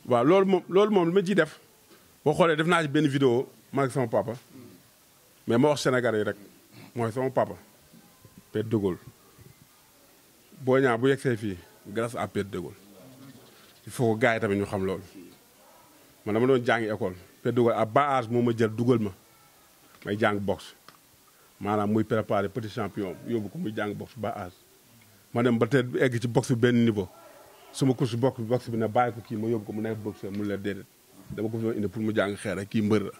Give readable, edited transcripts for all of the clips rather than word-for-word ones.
waaw loolu moom li ma ciy def boo xoolee def naa ci benn vidéo man ak sama papa mais ma wax Sénégalais yi rek mooy sama papa Père de Gaulle Boy Niang bu yegsee fii grâce à Père de Gaulle il faut que gars yi tamit ñu xam loolu man dama doon jàngi école Père de Gaulle à bas âge moo ma jël dugal ma may jàng boxe maanaam muy préparé petit champion yóbbu ko muy jàng boxe bas âge ma dem ba tey egg ci boxe bi benn niveau suma course boxe bi ne bàyyi ko kii ma yóbbu ko mu nekk boxeur mu leen déedéet dama ko fi indi pour mu jàng xeer rek kii mbër la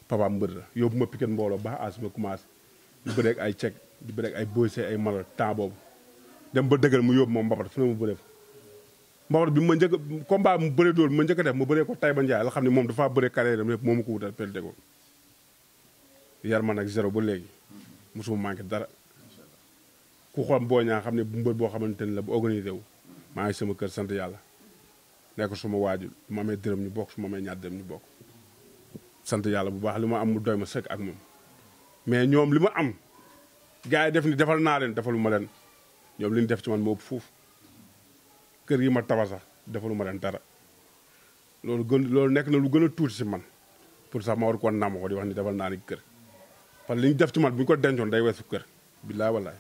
papa mbër la yóbbu ma piquet mbooloo bas âge ma commencé di bëreeg ay cek di bëreeg ay boysee ay malal temps boobu dem ba dëggal mu yóbbu moom mbapat fu ne mu bëree fa mbapat bi ma njëkk combat mu bëree dool ma njëkk a def ma bëree ko Taïba Ndiaye la xam ne moom dafaa bëree carrière am yëpp moo ma ko wutal Père de Gaulle yar ma nag zéro ba léegi mosuma manqué dara ku xool Boy Niang xam ne bu mbër boo xamante ni la bu organisé wu maa ngi sama kër sant yàlla nekk suma waajur su ma amee dërëm ñu bokk su ma amee ñaar dërëm ñu bokk sant yàlla bu baax li ma am mu doy ma sëkk ak moom mais ñoom li ma am gars yi def ni defal naa leen defalu ma leen ñoom li ñu def ci man moo ëpp fuuf kër yi ma tabax sax defalu ma leen dara loolu nekk na lu gën a tuuti si man pour sax ma war ko nàmm ko di wax ni defal naa ni kër parce que li ñu def ci man bu ñu ko dencoon day weesu kër billaay wallaay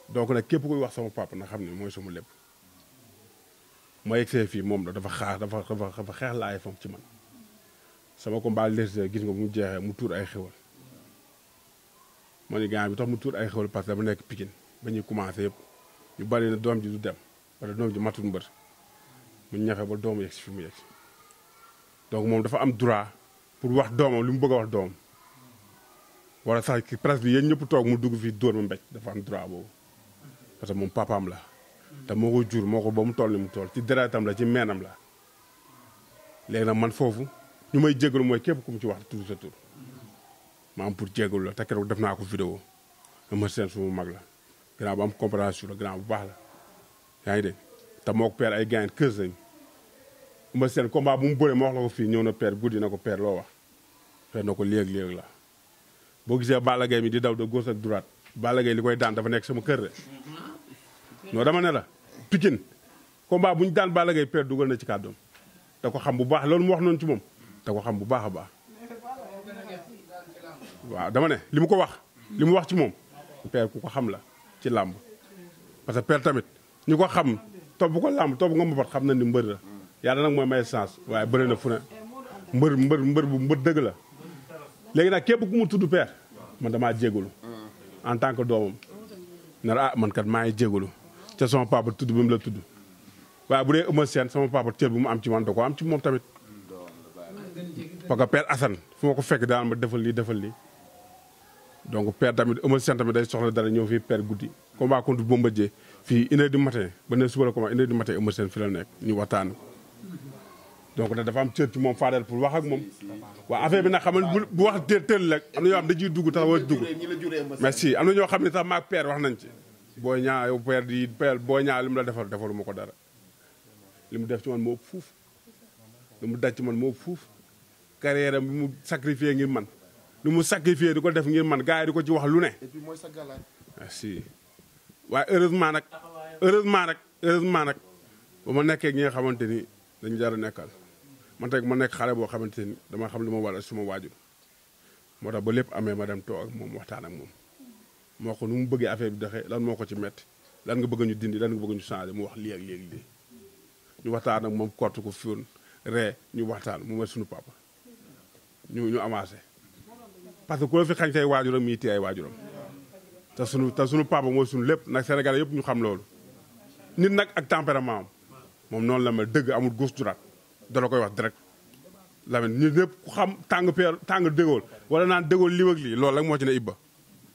donc nag képp koy wax sama papa na xam ne mooy sama lépp ma yegsee fii moom la dafa xeex laay fam ci man sama combat léegi gis nga bu mu jeexee mu tuur ay xewal ma ni gars bi tax mu tuur ay xewal parce que dama nekk Pikine ba ñuy commencé yëpp ñu bari na doom ji du dem parce que doom ji matul mbër mu ñafe ba doomu yegsi fi mu yegsi donc moom dafa am droit pour wax doomam li mu bëgg a wax doomam wala sax presse bi yéen ñëpp toog mu dugg fii dóor ma mbéj dafa am droit boobu parce que moom papaam la te moo ko jur moo ko ba mu toll ni mu toll ci deretam la ci meenam la léegi nag man foofu ñu may jégalu mooy képp ku mu ci wax tudd sa tur ma am pour jégalu la te keroog def naa ko vidéo ma seen suma mag la gannaaw bu am compréhension la gannaaw bu baax la yaa ngi dégg te moo ko père ay gain kër lañ ma seen combat bu mu bëree ma wax la ko fii ñëw na père guddi na ko père loo wax père na ko léeg-léeg la boo gisee Balla Gaye mi di daw de gauche ak droite Balla Gaye li koy daan dafa nekk sama kër de non dama ne la Pikine combat bu ñu daan Balla Gaye père dugal na ci kàddoom da ko xam bu baax loolu mu wax noonu ci moom da ko xam bu baax a baax waaw dama ne li mu ko wax li mu wax ci moom père ku ko xam la ci làmb parce que père tamit ñu ko xam topp ko làmb topp nga mbapat xam na ni mbër la yàlla nag mooy may chance waaye bëri na fu ne mbër bu mbër dëgg la léegi nag képp ku mu tudd père man damaa jégalu en tant que doomam nar man kat maa ngi jégalu ca sama papa tudd bi mu la tudd waaye bu dee Eumeu Sène sama papa cër bu mu am ci man da ko am ci moom tamit parce que père Assane fu ma ko fekk daan ma defal lii donc père tamit Eumeu Sène tamit day soxla dara ñëw fii père guddi combat contre Bombardier fii 1h du matin ba ne suba la combat 1h du matin Eumeu Sène fi la nekk ñu waxtaan donc nag dafa am cër ci moom Fadel pour wax ak moom waaw affaire bi nag xam nga bu wax teel rek am na ñoo xam da ciy dugg tax war dugg merci am na ñoo xam ne sax maag père wax nañ ci Boy Niang yow père Boy Niang li mu la defal defalu ma ko dara li mu def ci man moo ëpp fuuf li mu daj ci man moo ëpp fuuf carrière am bi mu sacrifié ngir man li mu sacrifié di ko def ngir man gars yi di ko ci wax lu ne et puis mooy sa galaaj merci waaye heureusement nag ba ma nekkee ñi nga xamante ni dañu jar a nekkal man tey ma nekk xale boo xamante ni dama xam li ma war a suma waajur moo tax ba lépp amee ma dem toog ak moom waxtaan ak moom moo ko nu mu bëggee affaire bi doxee lan moo ko ci metti lan nga bëgg ñu dindi lan nga bëgg ñu changé mu wax lii ak lii ak lii ñu waxtaan ak moom kott ko fiwoon ree ñu waxtaan mu mel suñu papa ñu avancé parce que ku la fi xañ say waajuram mii téye ay waajuram te suñu papa mooy suñu lépp nag Sénégal yëpp ñu xam loolu nit nag ak tempérament am moom noonu la mel dëgg amul gauche droite dala koy wax direct Lamine ñun ñëpp ku xam tàng dëggool wala naan dëggool lii ak lii loolu rek moo ci ne Ibba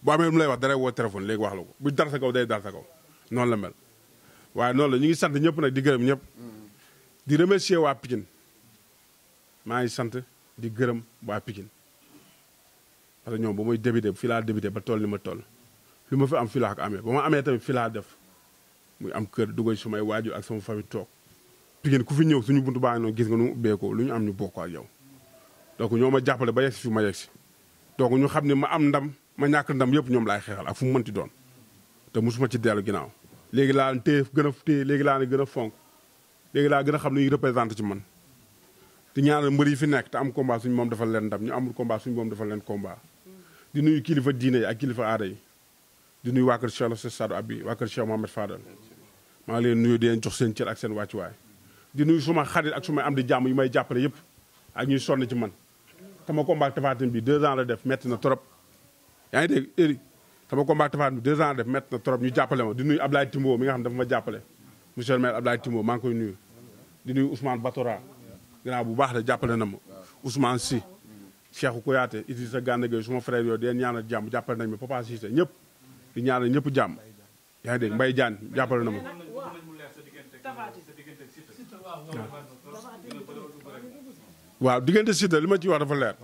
boo amee lu mu lay wax dara woo téléphone léegi wax la ko bu dar sa kaw day dar sa kaw noonu la mel waaye noonu la ñu ngi sant ñëpp nag di gërëm ñëpp di remercier waa Pikine maa ngi sant di gërëm waa Pikine parce que ñoom ba muy débuté fii laa débuté ba toll ni ma toll lu ma fi am fii laa ko amee ba ma amee tamit fii laa def muy am kër dugal sumay waajur ak sama famille toog Pikine ku fi ñëw suñu buntu baa ngi noonu gis nga nu mu ubbeekoo lu ñu am ñu bokk ak yow donc ñoo ma jàppale ba yegsi fi ma yegsi donc ñu xam ne ma am ndam ma ñàkk ndam yëpp ñoom laay xeexal ak fu mu mënti doon te mosuma ci dellu ginnaaw léegi laa téye gën a téye léegi laa ne gën a fonk léegi laa gën a xam ne ñuy représenté ci man di ñaanal mbër yi fi nekk te am combat suñu moom defal leen ndam ñu amul combat suñu moom defal leen combat di nuyu kilifa diine yi ak kilifa aada yi di nuyu waa kër Cheikh Lassé Sadou Abi waa kër Cheikh Mohamed Fadal maa ngi leen nuyu di leen jox seen cër ak seen wàccuwaay di nuyu suma xarit ak suma am di jàmm yu may jàppale yëpp ak ñuy sonn ci man sama combat Tapha Tine bi 2 ans la def metti na trop yaa ngi dégg Eric sama combat Tapha Tine bi 2 ans la def metti na trop ñu jàppale ma di nuyu Ablaye Timbo mi nga xam ne dafa ma jàppale monsieur le maire Ablaye Timbo maa ngi koy nuyu di nuyu Ousmane Batora gannaaw bu baax de jàppale na ma Ousmane Sy Cheikhou Kouyaté Idrissa Gana Gueye suma frère yooyu di leen ñaanal jàmm jàppale nañ ma Papa Cissé ñëpp di ñaanal ñëpp jàmm yaa ngi dégg Mbaye Diagne jàppale na ma waaw diggante Siteu li ma ci wax dafa leer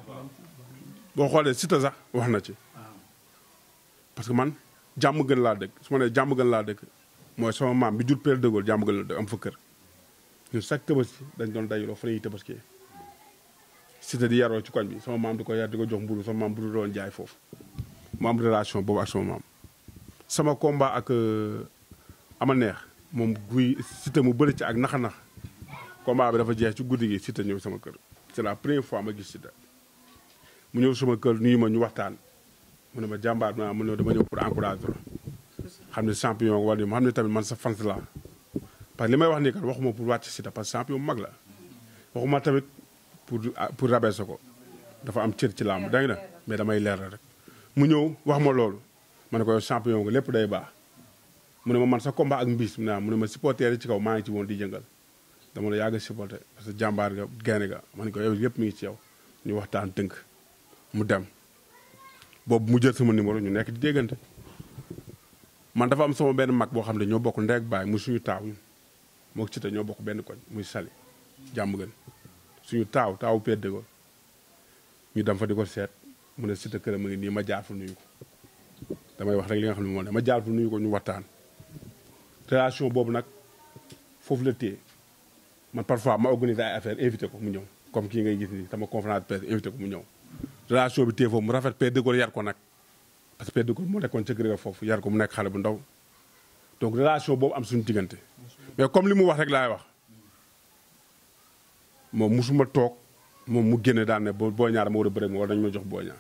boo xoolee Siteu sax wax na ci parce que man jàmm gën laa dëkk su ma nee jàmm gën laa dëkk mooy sama maam bi jur Père de Gaulle jàmm gën la dëkk am fa kër ñun chaque tabaski dañ doon dajuloo fa la ñuy tabaskee Siteu di yaroo ci koñ bi sama maam di ko yar di ko jox mburu sama maam bu doon jaay foofu mu am relation boobu ak sama maam sama combat ak ama neex moom guy Siteu mu bëri ci ak naxa-nax combat bi dafa jeex ci guddi gi Siteu ñëw sama kër c'est la première fois ma gis Siteu mu ñëw sama kër nuyu ma ñu waxtaan mu ne ma jàmbaar ma mu ne dama ñëw pour encourager la xam ne champion wala ma xam ne tamit man sa fans la parce que li may wax nii kat waxuma pour wàcc Siteu parce que champion mag la waxuma tamit pour rabaisser ko dafa am cër ci làmb dégg na mais damay leer rek mu ñëw wax ma loolu ma ne ko yow champion nga lépp day baax mu ne ma man sa combat ak mbiis mu ne ma supporter yi ci kaw maa ngi ci woon di jëngal dama la yàgg a supporter parce que jàmbaar nga gaynde ga ma ne ko yow yëpp mi ngi ci yow ñu waxtaan tënk mu dem boobu mu jël sama numéro ñu nekk di déggante man dafa am sama benn mag boo xam ne ñoo bokk ndey ak baay muy suñu taaw ñun moo Siteu ñoo bokk benn koñ muy Sali jàmm gën suñu taawu Père de Gaulle ñu dem fa di ko seet mu ne Siteu këram a ngi nii ma jaar fa nuyu ko damay wax rek li nga xam ne moo ne ma jaar fa nuyu ko ñu waxtaan relation boobu nag foofu la téye man parfois ma organiser ay affaire invité ko mu ñëw comme kii ngay gis nii sama conférence de presse invité ko mu ñëw relation bi téye foofu mu rafet Père de Gaulle yar ko nag parce que Père de Gaulle moo nekkoon ca kër ga foofu yar ko mu nekk xale bu ndaw donc relation boobu am suñu diggante mais comme li mu wax rek laay wax moom musuma toog moom mu génne daan ne boo ñaar ma war a bëre ma war nañu ma jox boo ñaar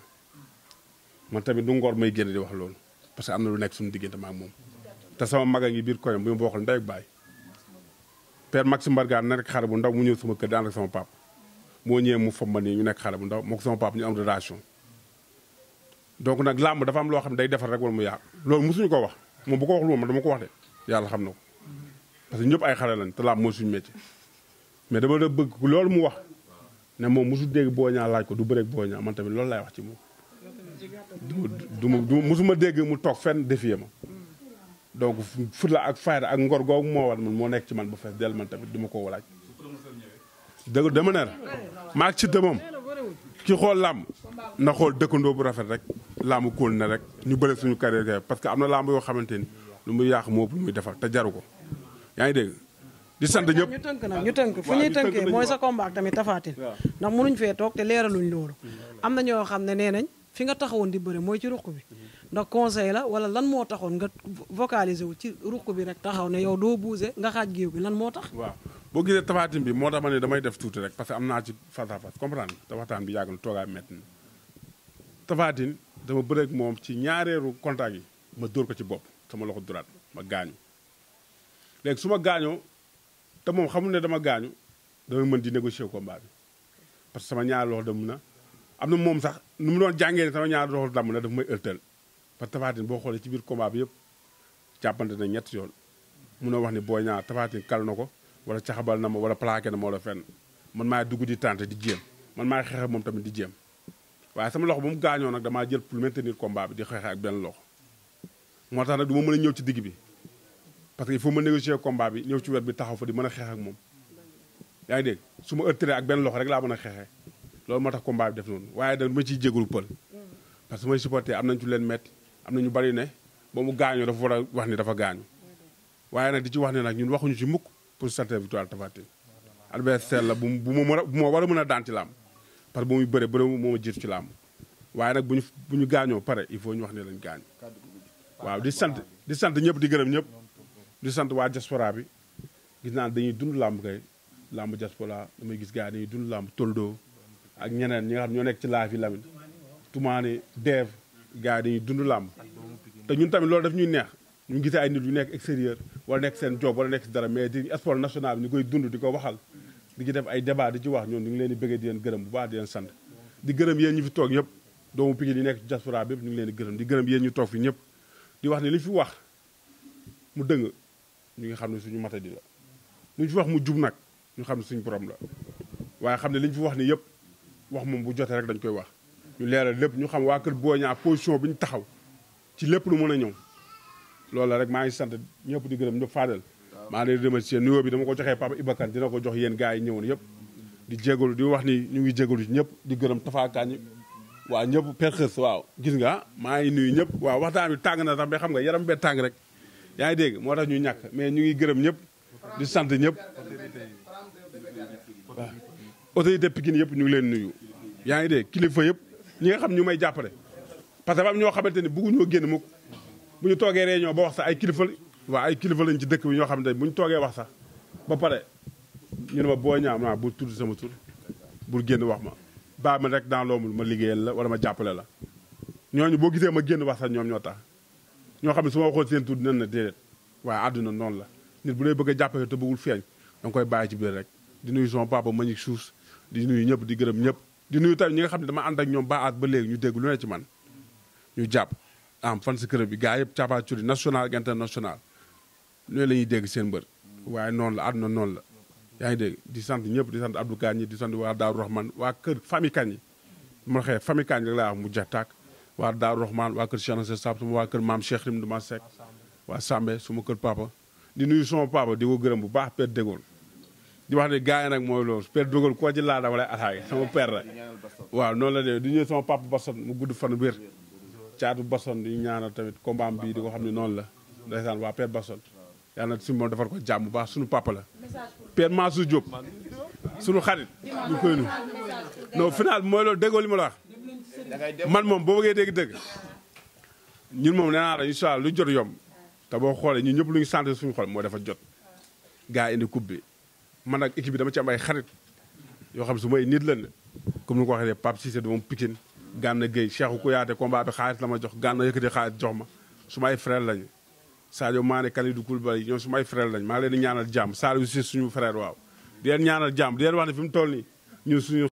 man tamit du ngor may génne di wax loolu parce que am na lu nekk suñu diggante ma ak moom te sama mag a ngi biir koyam bu ma bokkal ndey ak baay Père Maxime Mbargane na rek xale bu ndaw mu ñëw sama kër daan ak sama papa moo ñëwee mu fomba nii ñu nekk xale bu ndaw moo ko sama papa ñu am relation donc nag làmb dafa am loo xam ne day defar rek wala mu yàq loolu mosuñu ko wax moom bu ko wax lu ma dama ko wax de yàlla xam na ko parce que ñëpp ay xale lañ te làmb mooy suñu métier mais dama da bëgg loolu mu wax ne moom mosu dégg Boy Niang laaj ko du bëreeg Boy Niang man tamit loolu laay wax ci moom du mosuma dégg mu toog fenn défier ma donc fulla ak fayda ak ngor googu moo war man moo nekk ci man bu fees del man tamit du ma ko walaaj dëgg dama ne maa ak Siteu moom ki xool làmb na xool dëkkandoo bu rafet rek làmb kóol na rek ñu bëre suñu carrière parce que am na làmb yoo xamante ni lu muy yàq moo lu muy defar te jaru ko yaa ngi dégg di sant ñëpp ñu tënk fu ñuy tënkee mooy sa combat tamit Tapha Tine ndax mënuñ fee toog te leeraluñ loolu am na ñoo xam ne nee nañ fi nga taxawoon di bëre mooy ci ruq bi ndax conseil la wala lan moo taxoon nga vocaliser wu ci ruq bi rek taxaw ne yow doo bouger nga xaaj géew bi lan moo tax waaw boo gisee Tapha Tine bi moo tax ma ne damay def tuuti rek parce que am naa ci face à face comprendre te waxtaan bi yàgg na toogaay métti na Tapha Tine dama bëreeg moom ci ñaareeru contact yi ma dóor ko ci bopp sama loxo droite ma gaañu léegi su ma gaañoo te moom xamul ne dama gaañu damay mën di négocier combat bi parce que sama ñaari loxo dem na am na moom sax nu mu doon jàngee ne sama ñaari loxo damm na daf may ërtal parce que Tapha Tine boo xoolee ci biir combat bi yëpp jàppante na ñetti yoon munoo wax ni Boy Niang Tapha Tine kal na ko wala caxabal na ma wala plaqué na ma wala fenn man maay dugg di tenter di jéem man maay xeex moom tamit di jéem waaye sama loxo ba mu gaañoo nag damaa jël pour maintenir combat bi di xeex ak benn loxo moo tax nag du ma mën a ñëw ci digg bi parce que il faut ma négocier combat bi ñëw ci wet bi taxaw fa di mën a xeex ak moom yaa ngi dégg su ma ërtëree ak benn loxo rek laa mën a xeexee loolu moo tax combat bi def noonu waaye da ma ciy jégalu pël parce que may supporter am nañ ci leen metti am na ñu bari ne ba mu gaañoo dafa war a wax ni dafa gaañu waaye nag di ci wax ne nag ñun waxuñu ci mukk pour certaine victoire Tapha Tine adversaire la bu ma war a mën a daan ci làmb parce que bu muy bëre moo ma jiitu ci làmb waaye nag bu ñu gaañoo pare il faut ñu wax ne lañ gaañu waaw di sant ñëpp di gërëm ñëpp di sant waa diaspora bi gis naa dañuy dund làmb kay làmb diaspora damay gis gars yi dañuy dund làmb toldo ak ñeneen ñi nga xam ñoo nekk ci laaf yi Lamine tumaane dev gars yi dañuy dund làmb te ñun tamit loolu daf ñuy neex ñu gisee ay nit yu nekk extérieur wala nekk seen job wala nekk si dara mais di sport national bi ñu koy dund di ko waxal di ci def ay débat di ci wax ñoon ñu ngi leen di bëggee di leen gërëm bu baax di leen sant di gërëm yéen ñu fi toog ñëpp doomu Pikine yi nekk ci diaspora bi yëpp ñu ngi leen di gërëm di gërëm yéen ñu toog fi ñëpp di wax ne li fi wax mu dëng ñu ngi xam ne suñu matadi la lu ñu fi wax mu jub nag ñu xam ne suñu borom la waaye xam ne li ñu fi wax ni yëpp wax moom bu jotee rek dañ koy wax ñu leeral lépp ñu xam waa kër Boy Niang position bi ñu taxaw ci lépp lu mën a ñëw loolu la rek maa ngi sant ñëpp di gërëm ñëpp Fadel maa ngi leen di remercier nuyoo bi dama ko joxee Papa Ibakan dina ko jox yéen gars yi ñëwoon yëpp di jégalu di wax ni ñu ngi jégalu ci ñëpp di gërëm tafaakaan waaw ñëpp perxës waaw gis nga maa ngi nuyu ñëpp waaw waxtaan bi tàng na sax ba xam nga yaram bee tàng rek yaa ngi dégg moo tax ñu ñàkk mais ñu ngi gërëm ñëpp di sant ñëpp waaw autorité Pikine yëpp ñu ngi leen nuyu yaa ngi dégg kilifa yëpp ñi nga xam ñu may jàppale parce que am ñoo xamante ni bëgguñoo génn mukk bu ñu toogee réunion ba wax sax ay kilifa waaw ay kilifa lañ ci dëkk bi ñoo xamante ni bu ñu toogee wax sax ba pare ñu ne ma Boy Niang naa bul tudd sama tur bul génn wax ma baa ma rek dans l'ombre ma liggéeyal la wala ma jàppale la ñooñu boo gisee ma génn wax sax ñoom ñoo tax ñoo xam ne su ma waxoon seen tur dinañ na déedéet waaye àdduna noonu la nit bu lay bëgg a jàppale te bëggul feeñ da nga koy bàyyi ci biir rek di nuyu sama papa Manick Suus di nuyu ñëpp di gërëm ñëpp di nuyu tamit ñi nga xam ne dama ànd ak ñoom ba ba léegi ñu dégg lu ne ci man ñu jàpp am fan si kërëm bi gars yëpp càppaa curi national ak international ñooyu la ñuy dégg seen mbër waaye noonu la àdduna noonu la yaa ngi dégg di sant ñëpp di sant Abdou Kañ di sant waa Daaru Rahman waa kër famille Kañ yi ma xëy famille Kañ rek laa wax mu jeex tàkk waa Daaru Rahman waa kër Cheikh Nassir Sab suma waa kër maam Cheikh Rim Duma Seck waa Sambe suma kër papa di nuyu sama papa di ko gërëm bu baax Père Dégol di wax ne gars yi nag mooy loolu Père Dégol koo ci laa dama lay attaqué sama père la waaw noonu la de di nuyu sama papa Basson mu gudd fan wér caatu Basson di ñaanal tamit combat bi di ko xam ne noonu la ndeysaan waa Père Basson yàlla na suñu moom defar ko jàmm bu baax suñu papa la Père Mansour Diop suñu xarit ñu koy nuyu non final bi mooy loolu déggoo li ma la wax man moom boo bëggee dégg-dégg ñun moom nee naa la incha allah lu jot yomb te boo xoolee ñun ñëpp lu ñu sant suñu xol mooy dafa jot gars yi indi coupe bi man nag équipe bi dama ci am ay xarit yoo xam ne su may nit lañ comme ni ko waxee Pape Cissé du moom Pikine Gana Gueye Cheikhou Kouyaté combat bi xaalis la ma jox Gana yëkkati xaalis jox ma su may frère lañu Sadio Mané Kalidou Koulibaly ñoom su may frère lañ maa ngi leen di ñaanal jàmm Saliou Ciss suñu frère waaw di leen ñaanal jàmm di leen wax ne fi mu toll nii ñun suñu